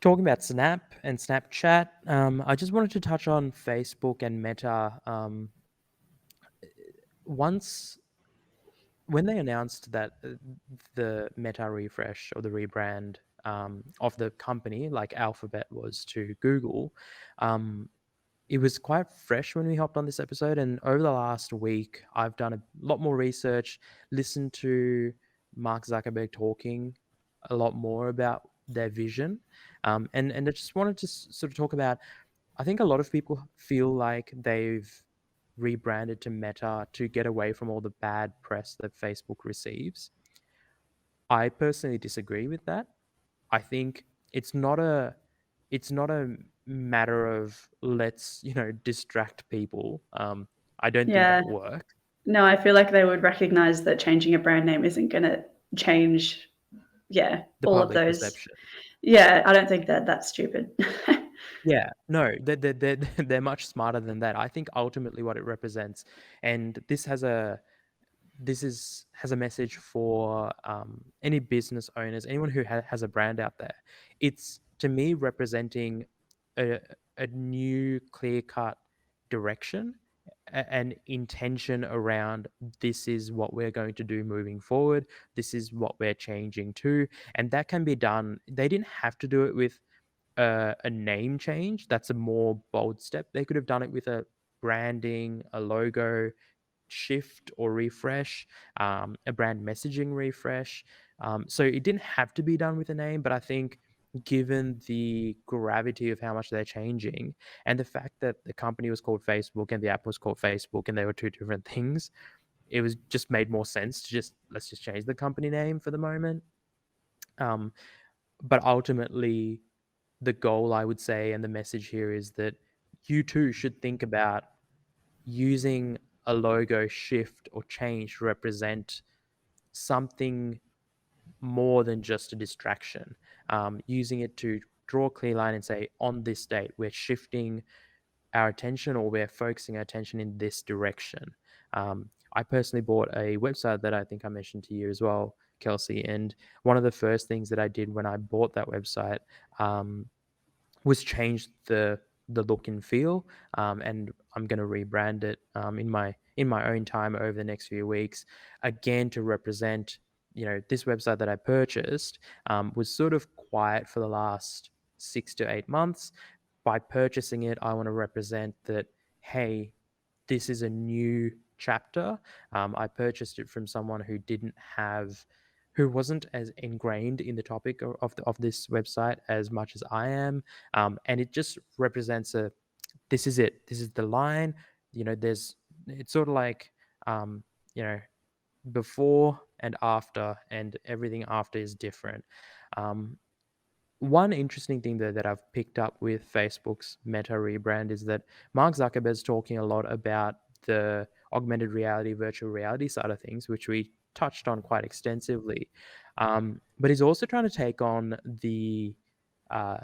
Talking about Snap and Snapchat, I just wanted to touch on Facebook and Meta. Once when they announced that the Meta refresh or the rebrand of the company, like Alphabet was to Google, um, it was quite fresh when we hopped on this episode. And over the last week, I've done a lot more research, listened to Mark Zuckerberg talking a lot more about their vision. And I just wanted to sort of talk about, I think a lot of people feel like they've rebranded to Meta to get away from all the bad press that Facebook receives. I personally disagree with that. I think it's not a matter of let's distract people. I don't think Yeah. that works. No, I feel like they would recognize that changing a brand name isn't going to change, yeah, The all of public those. perception. Yeah, I don't think that that's stupid. Yeah, no, they're much smarter than that. I think ultimately what it represents, and has a message for any business owners, anyone who has a brand out there. It's to me representing a, a new clear cut direction, an intention around this is what we're going to do moving forward. This is what we're changing to, and that can be done. They didn't have to do it with a name change. That's a more bold step. They could have done it with a branding, a logo shift or refresh, a brand messaging refresh. So it didn't have to be done with a name, but I think given the gravity of how much they're changing and the fact that the company was called Facebook and the app was called Facebook and they were two different things, it was just made more sense to just let's just change the company name for the moment. Um, but ultimately, the goal, I would say, and the message here is that you too should think about using a logo shift or change to represent something more than just a distraction. Using it to draw a clear line and say, on this date, we're shifting our attention or we're focusing our attention in this direction. I personally bought a website that I think I mentioned to you as well, Kelsey. And one of the first things that I did when I bought that website um, was change the look and feel, and I'm going to rebrand it in my own time over the next few weeks, again to represent this website that I purchased was sort of quiet for the last 6 to 8 months. By purchasing it, I want to represent that, hey, this is a new chapter. I purchased it from someone who wasn't as ingrained in the topic of this website as much as I am, and it just represents this is it. This is the line. It's sort of like um, you know before and after, and everything after is different. Um, One interesting thing that I've picked up with Facebook's Meta rebrand is that Mark Zuckerberg's talking a lot about the augmented reality, virtual reality side of things, which we touched on quite extensively. But he's also trying to take on the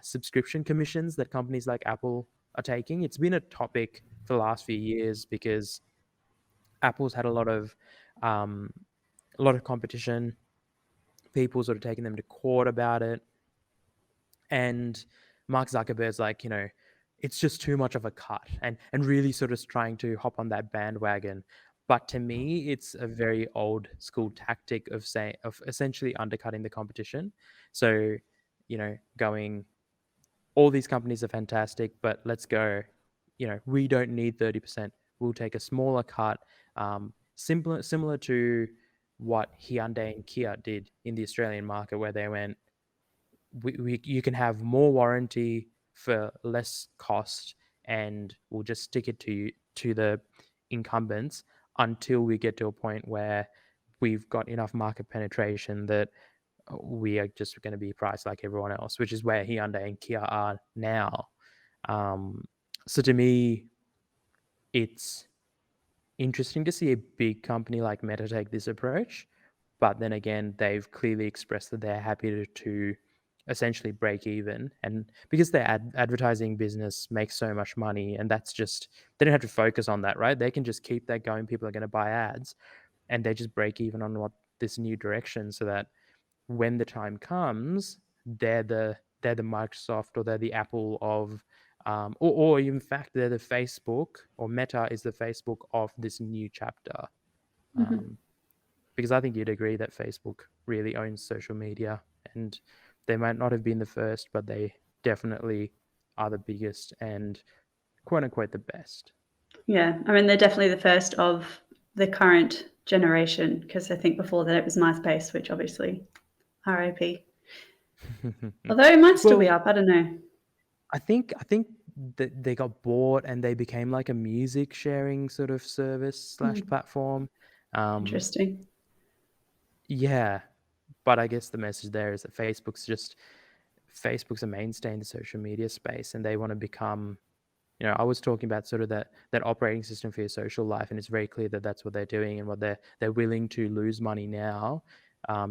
subscription commissions that companies like Apple are taking. It's been a topic for the last few years because Apple's had um, a lot of competition. People sort of taking them to court about it. And Mark Zuckerberg's like, it's just too much of a cut, and really sort of trying to hop on that bandwagon. But to me, it's a very old school tactic of essentially undercutting the competition. So, going, all these companies are fantastic, but let's go. We don't need 30%. We'll take a smaller cut, similar to what Hyundai and Kia did in the Australian market, where they went, you can have more warranty for less cost, and we'll just stick it to the incumbents until we get to a point where we've got enough market penetration that we are just going to be priced like everyone else, which is where Hyundai and Kia are now. Um, so to me, it's interesting to see a big company like Meta take this approach, but then again, they've clearly expressed that they're happy to essentially break even, and because their advertising business makes so much money, and that's just, they don't have to focus on that, right? They can just keep that going. People are going to buy ads, and they just break even on what this new direction, so that when the time comes, they're they're the Microsoft or they're the Apple of, or in fact they're the Facebook, or Meta is the Facebook of this new chapter. Mhm. Because I think you'd agree that Facebook really owns social media, and they might not have been the first, but they definitely are the biggest and quote unquote the best. Yeah, I mean, they're definitely the first of the current generation, because I think before that it was MySpace, which obviously RIP. Although it might still be Well, up, I don't know. I think that they got bought and they became like a music sharing sort of service slash Mm, platform. Um, interesting. yeah, but I guess the message there is that Facebook's a mainstay in the social media space, and they want to become, I was talking about sort of that operating system for your social life, and it's very clear that that's what they're doing, and what they're willing to lose money now,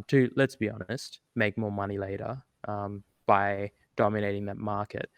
to, let's be honest, make more money later, by dominating that market.